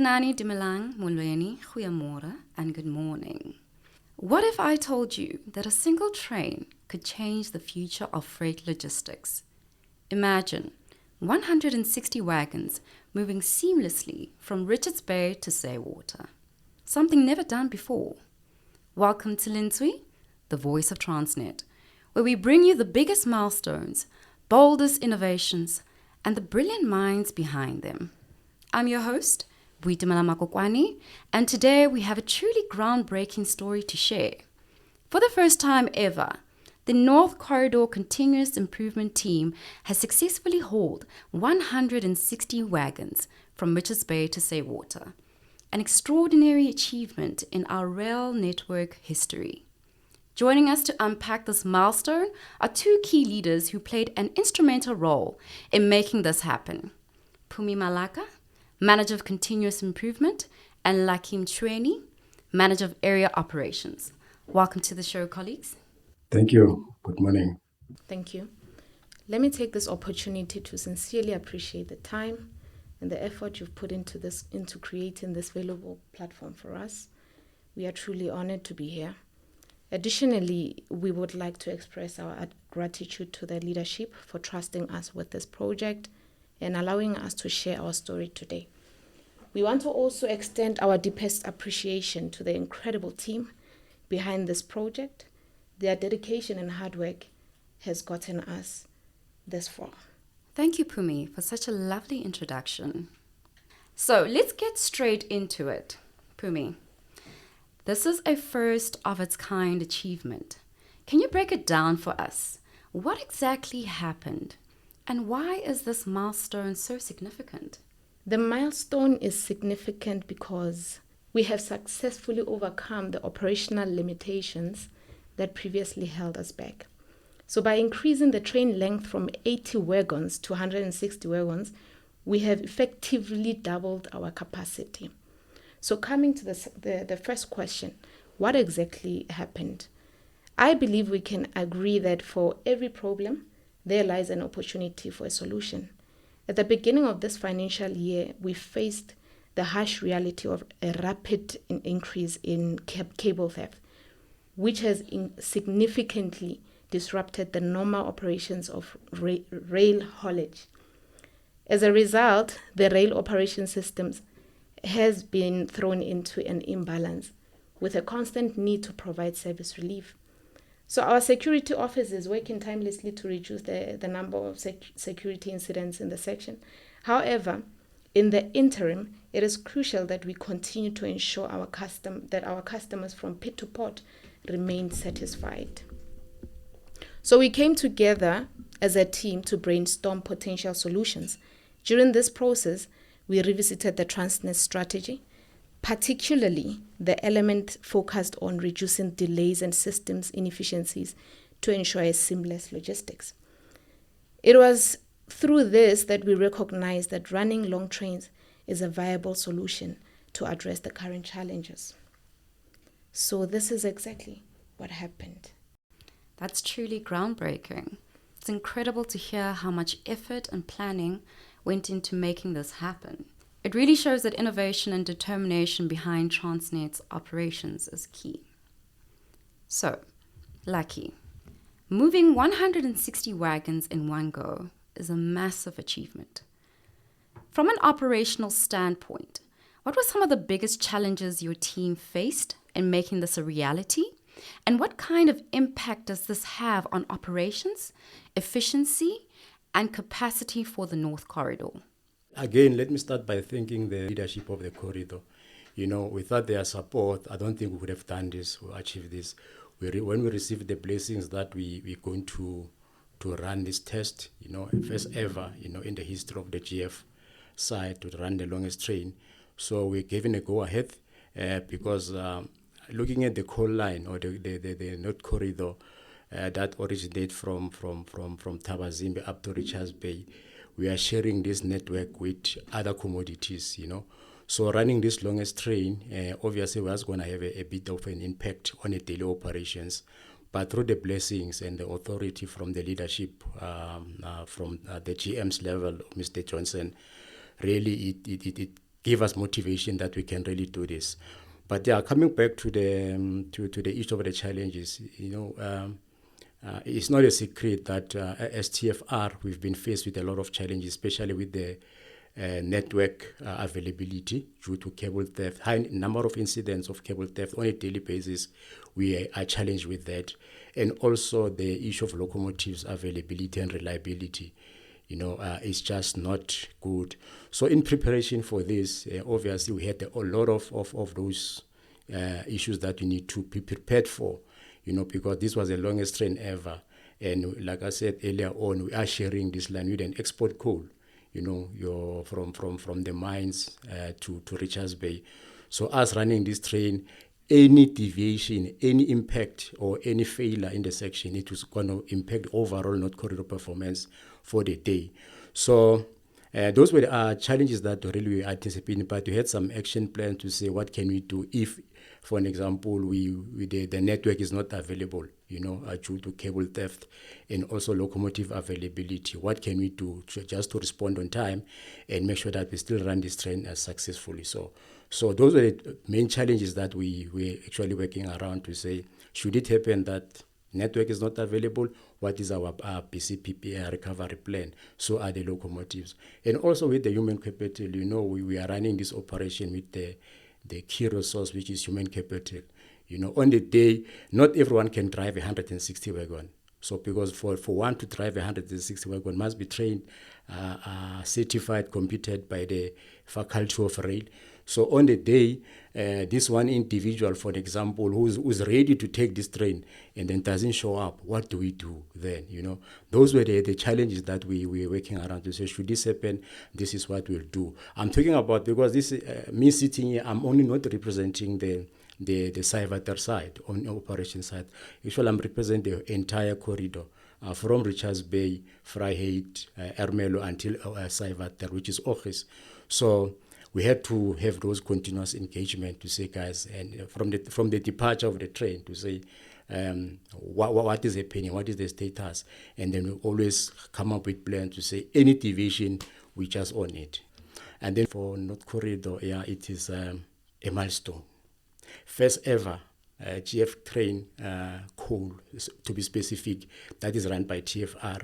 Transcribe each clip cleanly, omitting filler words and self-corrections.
Sanibonani Dumelang Molweni Goeiemôre and good morning. What if I told you that a single train could change the future of freight logistics? Imagine 160 wagons moving seamlessly from Richards Bay to Seawater. Something never done before. Welcome to Lentswe, the voice of Transnet, where we bring you the biggest milestones, boldest innovations, and the brilliant minds behind them. I'm your host, Buitumala, and today we have a truly groundbreaking story to share. For the first time ever, the North Corridor Continuous Improvement Team has successfully hauled 160 wagons from Richards Bay to Seawater, an extraordinary achievement in our rail network history. Joining us to unpack this milestone are two key leaders who played an instrumental role in making this happen. Phumi Malaka, Manager of Continuous Improvement, and Lakim Chweni, Manager of Area Operations. Welcome to the show, colleagues. Thank you. Good morning. Thank you. Let me take this opportunity to sincerely appreciate the time and the effort you've put into creating this valuable platform for us. We are truly honored to be here. Additionally, we would like to express our gratitude to the leadership for trusting us with this project and allowing us to share our story today. We want to also extend our deepest appreciation to the incredible team behind this project. Their dedication and hard work has gotten us this far. Thank you, Phumi, for such a lovely introduction. So let's get straight into it. Phumi, this is a first of its kind achievement. Can you break it down for us? What exactly happened? And why is this milestone so significant? The milestone is significant because we have successfully overcome the operational limitations that previously held us back. So by increasing the train length from 80 wagons to 160 wagons, we have effectively doubled our capacity. So coming to the first question, what exactly happened? I believe we can agree that for every problem, there lies an opportunity for a solution. At the beginning of this financial year, we faced the harsh reality of a rapid increase in cable theft, which has significantly disrupted the normal operations of rail haulage. As a result, the rail operation systems has been thrown into an imbalance with a constant need to provide service relief. So our security office is working tirelessly to reduce the number of security incidents in the section. However, in the interim, it is crucial that we continue to ensure that our customers from pit to port remain satisfied. So we came together as a team to brainstorm potential solutions. During this process, we revisited the Transnet strategy, particularly the element focused on reducing delays and systems inefficiencies to ensure a seamless logistics. It was through this that we recognized that running long trains is a viable solution to address the current challenges. So this is exactly what happened. That's truly groundbreaking. It's incredible to hear how much effort and planning went into making this happen. It really shows that innovation and determination behind Transnet's operations is key. So, Lucky, moving 160 wagons in one go is a massive achievement. From an operational standpoint, what were some of the biggest challenges your team faced in making this a reality? And what kind of impact does this have on operations, efficiency, and capacity for the North Corridor? Again, let me start by thanking the leadership of the corridor. Without their support, I don't think we would have done this or achieved this. When we received the blessings that we're going to run this test, first ever, in the history of the GF side to run the longest train. So we're given a go-ahead because looking at the coal line or the North Corridor that originates from Tabazimbi up to Richards Bay, we are sharing this network with other commodities, So running this longest train, obviously was going to have a bit of an impact on the daily operations. But through the blessings and the authority from the leadership, from the GM's level, Mr. Johnson, really it give us motivation that we can really do this. But yeah, coming back to the each of the challenges, it's not a secret that as TFR we've been faced with a lot of challenges, especially with the network availability due to cable theft, high number of incidents of cable theft on a daily basis. We are challenged with that, and also the issue of locomotives availability and reliability. It's just not good. So in preparation for this, obviously we had a lot of those issues that we need to be prepared for, because this was the longest train ever. And like I said earlier on, we are sharing this line with an export coal, you're from the mines to Richards Bay. So us running this train, any deviation, any impact or any failure in the section, it was going to impact overall North Corridor performance for the day. So those were the challenges that really we were anticipating, but we had some action plan to say what can we do if, for an example, the network is not available, due to cable theft and also locomotive availability. What can we do just to respond on time and make sure that we still run this train successfully? So those are the main challenges that we're actually working around to say, should it happen that network is not available, what is our BCPP recovery plan? So are the locomotives. And also with the human capital, we are running this operation with the key resource, which is human capital. On the day, not everyone can drive 160 wagon. So because for one to drive 160 wagon must be trained, certified, competed by the Faculty of Rail. So on the day, this one individual, for example, who's ready to take this train and then doesn't show up, what do we do then? Those were the challenges that we were working around to say, should this happen, this is what we'll do. I'm talking about, because this me sitting here, I'm only not representing the Cyvater side, on the operation side. Actually, I'm representing the entire corridor. From Richards Bay, Vryheid, Ermelo until Cyvater, which is Office. So we had to have those continuous engagement to say, guys, and from the departure of the train to say, what is happening, what is the status, and then we always come up with plans to say any deviation, we just own it. And then for North Corridor, it is a milestone. First ever GF train coal, to be specific, that is run by TFR.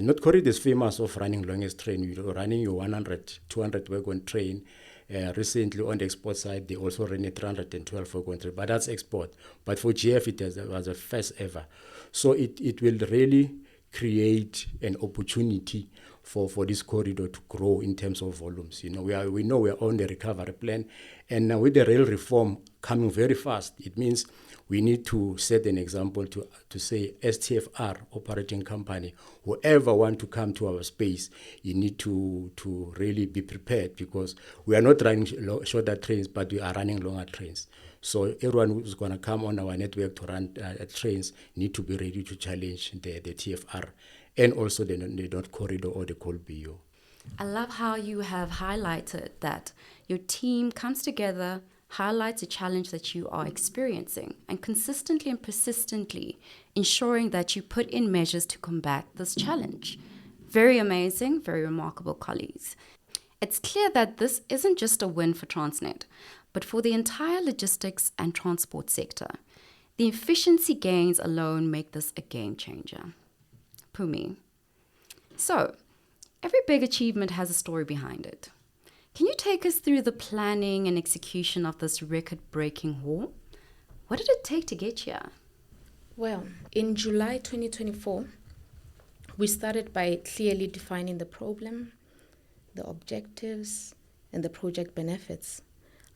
North Corridor is famous of running longest train. You're running your 100, 200 wagon train. Recently on the export side, they also ran a 312 wagon train, but that's export. But for GF, it was a first ever. So it will really create an opportunity for this corridor to grow in terms of volumes. We know we are on the recovery plan, and now with the rail reform coming very fast, it means we need to set an example to say, STFR operating company, whoever want to come to our space, you need to really be prepared, because we are not running shorter trains, but we are running longer trains. So everyone who's going to come on our network to run trains need to be ready to challenge the TFR and also the North Corridor or the Coal BU. I love how you have highlighted that your team comes together, highlights a challenge that you are experiencing, and consistently and persistently ensuring that you put in measures to combat this challenge. Very amazing, very remarkable, colleagues. It's clear that this isn't just a win for Transnet, but for the entire logistics and transport sector. The efficiency gains alone make this a game changer. Pumi. So, every big achievement has a story behind it. Can you take us through the planning and execution of this record-breaking haul? What did it take to get here? Well, in July 2024, we started by clearly defining the problem, the objectives, and the project benefits,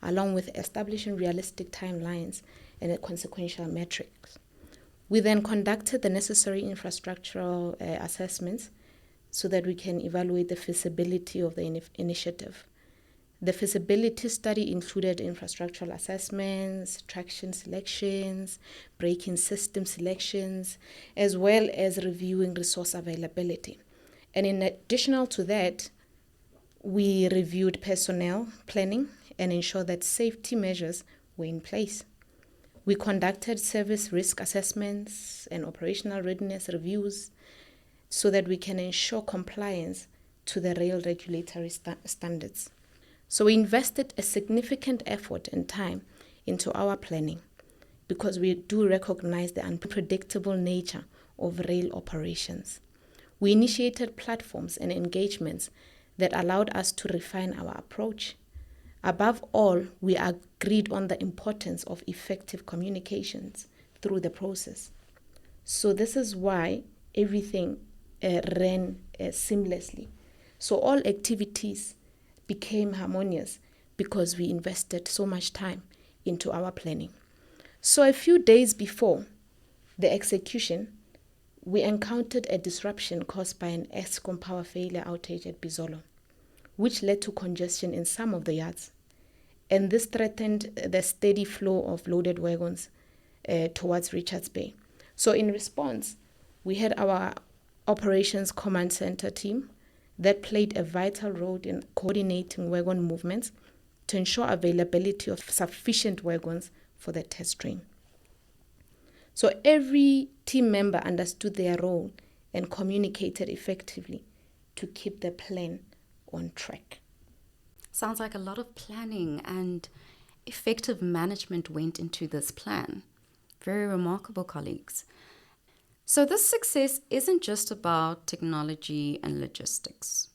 along with establishing realistic timelines and consequential metrics. We then conducted the necessary infrastructural assessments so that we can evaluate the feasibility of the initiative. The feasibility study included infrastructural assessments, traction selections, braking system selections, as well as reviewing resource availability. And in addition to that, we reviewed personnel planning and ensured that safety measures were in place. We conducted service risk assessments and operational readiness reviews so that we can ensure compliance to the rail regulatory standards. So we invested a significant effort and time into our planning because we do recognize the unpredictable nature of rail operations. We initiated platforms and engagements that allowed us to refine our approach. Above all, we agreed on the importance of effective communications through the process. So this is why everything ran seamlessly. So all activities became harmonious because we invested so much time into our planning. So a few days before the execution, we encountered a disruption caused by an Eskom power failure outage at Bizolo, which led to congestion in some of the yards. And this threatened the steady flow of loaded wagons towards Richards Bay. So in response, we had our operations command center team that played a vital role in coordinating wagon movements to ensure availability of sufficient wagons for the test train. So every team member understood their role and communicated effectively to keep the plan on track. Sounds like a lot of planning and effective management went into this plan. Very remarkable, colleagues. So this success isn't just about technology and logistics.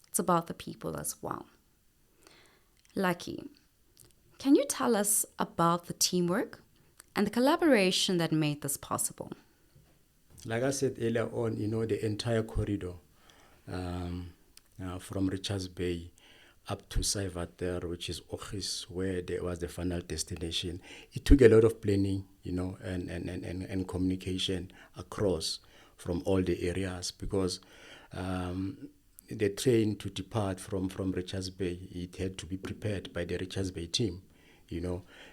It's about the people as well. Lucky, can you tell us about the teamwork and the collaboration that made this possible? Like I said earlier on, the entire corridor from Richards Bay up to Saivat there, which is Ochis, where there was the final destination. It took a lot of planning, and communication across from all the areas because the train to depart from Richards Bay, it had to be prepared by the Richards Bay team,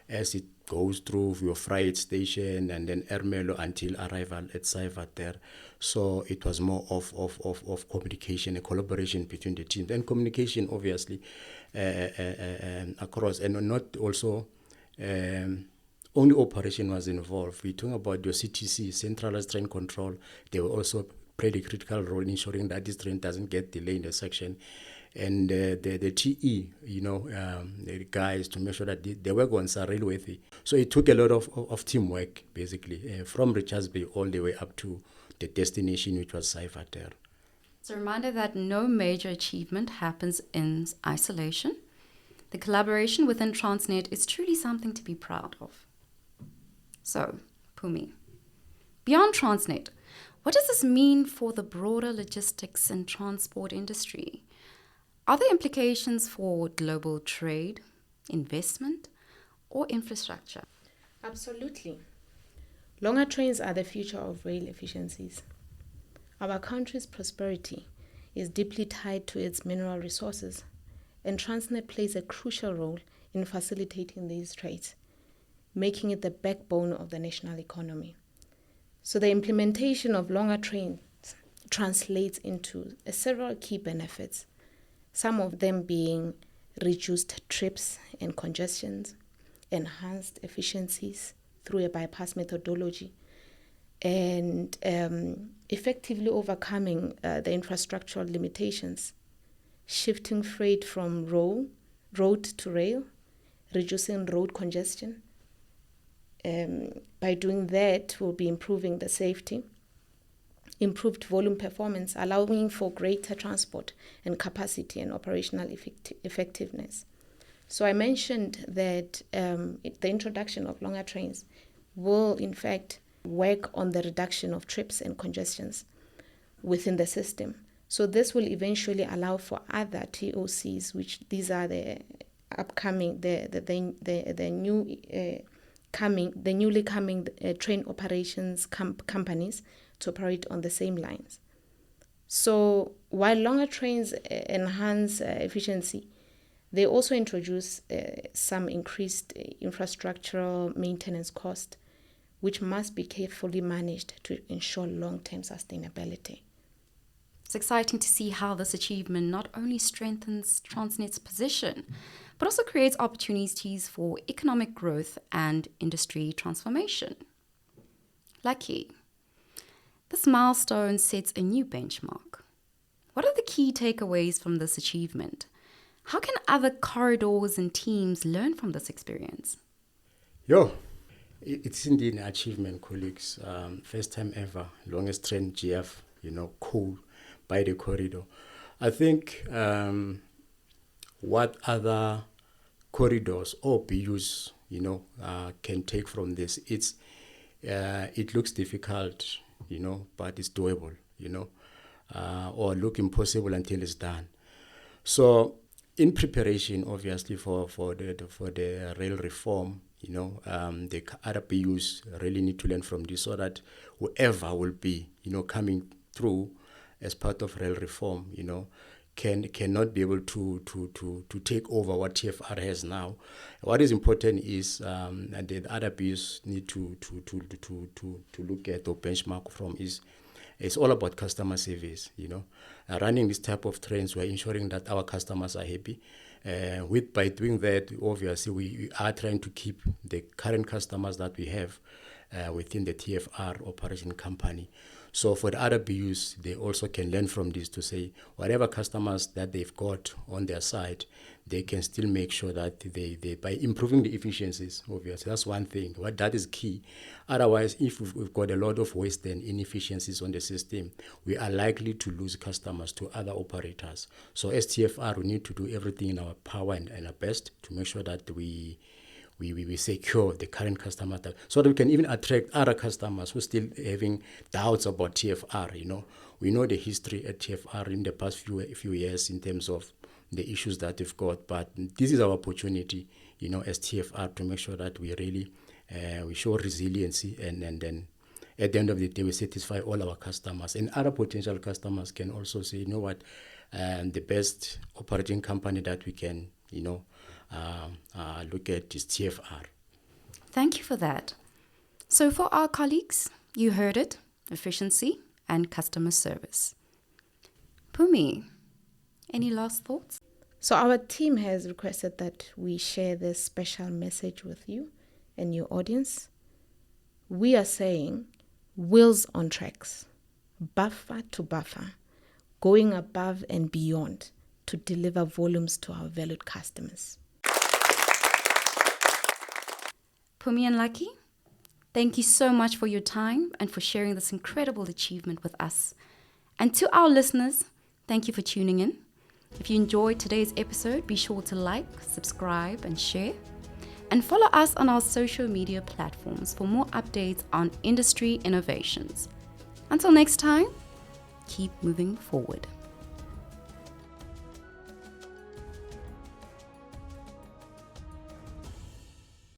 as it goes through your freight station and then Ermelo until arrival at Saivat there. So it was more of communication, a collaboration between the teams, and communication obviously across, and not also only operation was involved. We're talking about your CTC, Centralized Train Control. They were also played a critical role in ensuring that this train doesn't get delayed in the section. And the TE, the guys to make sure that the wagons are railworthy. So it took a lot of teamwork, basically, from Richards Bay all the way up to the destination, which was Saivat there. It's a reminder that no major achievement happens in isolation. The collaboration within Transnet is truly something to be proud of. So, Phumi, beyond Transnet, what does this mean for the broader logistics and transport industry? Are there implications for global trade, investment, or infrastructure? Absolutely. Longer trains are the future of rail efficiencies. Our country's prosperity is deeply tied to its mineral resources, and Transnet plays a crucial role in facilitating these trades, making it the backbone of the national economy. So the implementation of longer trains translates into several key benefits, some of them being reduced trips and congestions, enhanced efficiencies through a bypass methodology, and effectively overcoming the infrastructural limitations, shifting freight from road to rail, reducing road congestion. By doing that, we'll be improving the safety, improved volume performance, allowing for greater transport and capacity and operational effectiveness. So I mentioned that the introduction of longer trains will, in fact, work on the reduction of trips and congestions within the system. So this will eventually allow for other TOCs, which these are the upcoming, the newly coming train operations companies to operate on the same lines. So while longer trains enhance efficiency, they also introduce some increased infrastructural maintenance cost, which must be carefully managed to ensure long-term sustainability. It's exciting to see how this achievement not only strengthens Transnet's position, but also creates opportunities for economic growth and industry transformation. Lucky, this milestone sets a new benchmark. What are the key takeaways from this achievement? How can other corridors and teams learn from this experience? It's indeed an achievement, colleagues. First time ever, longest train GF, coal by the corridor. I think what other corridors or BUs, can take from this, it looks difficult, but it's doable, or look impossible until it's done. So in preparation, obviously, for the rail reform, the other BUs really need to learn from this so that whoever will be, coming through as part of rail reform, cannot be able to take over what TFR has now. What is important is that the other BUs need to look at or benchmark from is it's all about customer service. Running this type of trains, we're ensuring that our customers are happy. By doing that, obviously, we are trying to keep the current customers that we have within the TFR operation company. So for the other BUs, they also can learn from this to say whatever customers that they've got on their side, they can still make sure that they by improving the efficiencies, obviously, that's one thing. That is key. Otherwise, if we've got a lot of waste and inefficiencies on the system, we are likely to lose customers to other operators. So as TFR, we need to do everything in our power and our best to make sure that we secure the current customer so that we can even attract other customers who are still having doubts about TFR. We know the history at TFR in the past few years in terms of the issues that we've got, but this is our opportunity, as TFR to make sure that we really we show resiliency and then at the end of the day we satisfy all our customers, and other potential customers can also say, the best operating company that we can look at is TFR. Thank you for that. So for our colleagues, you heard it, efficiency and customer service. Pumi, any last thoughts? So our team has requested that we share this special message with you and your audience. We are saying wheels on tracks, buffer to buffer, going above and beyond to deliver volumes to our valued customers. Pumi and Lucky, thank you so much for your time and for sharing this incredible achievement with us. And to our listeners, thank you for tuning in. If you enjoyed today's episode, be sure to like, subscribe, and share. And follow us on our social media platforms for more updates on industry innovations. Until next time, keep moving forward.